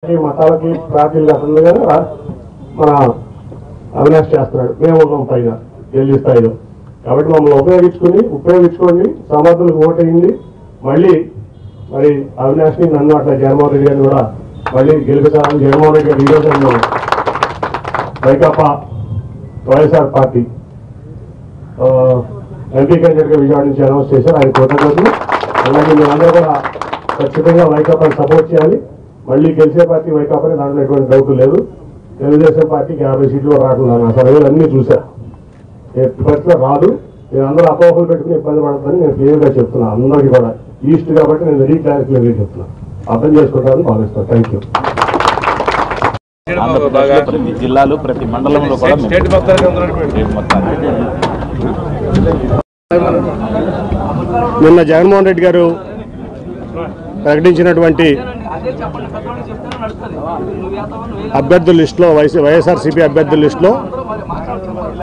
మతాలకి ప్రార్థనలు అసలు కానీ మన అవినాష్ చేస్తున్నాడు. మేము ఉన్నాం పైన ఢిల్లీ స్థాయిలో. కాబట్టి మమ్మల్ని ఉపయోగించుకోండి, సమర్థులకు ఓటేయండి. మళ్ళీ మరి అవినాష్ని నన్ను అట్లా జగన్మోహన్ రెడ్డి గారిని కూడా మళ్ళీ గెలిపించాలని జగన్మోహన్ రెడ్డి గారు ఈరోజు Vaikapa YSR party MP candidate గా విజయవాడ నుంచి అనౌన్స్ చేశారు. ఆయన కృతజ్ఞతలు. అలాగే మేమందరూ కూడా ఖచ్చితంగా వైకాపాని సపోర్ట్ చేయాలి. మళ్ళీ గెలిచే పార్టీ వైకాపాని, దాంట్లో ఎటువంటి డౌట్ లేదు. తెలుగుదేశం పార్టీకి 50 సీట్లు రావట్లేదు. ఆ సర్వేలు అన్నీ చూసా. పరిస్థితిలో రాదు. నేను అందరూ అపోహలు పెట్టుకుని ఇబ్బంది పడతానని నేను క్లియర్ గా చెప్తున్నాను. అందరికీ కూడా ఈస్ట్ కాబట్టి నేను వెరీ క్లారిటీగా చెప్తున్నాను. అర్థం చేసుకుంటానని భావిస్తాను. Thank you. ప్రతి జిల్లాలు, ప్రతి మండలంలో కూడా నిన్న జగన్మోహన్ రెడ్డి గారు ప్రకటించినటువంటి అభ్యర్థుల లిస్టులో వైఎస్ఆర్సీపీ అభ్యర్థుల లిస్టులో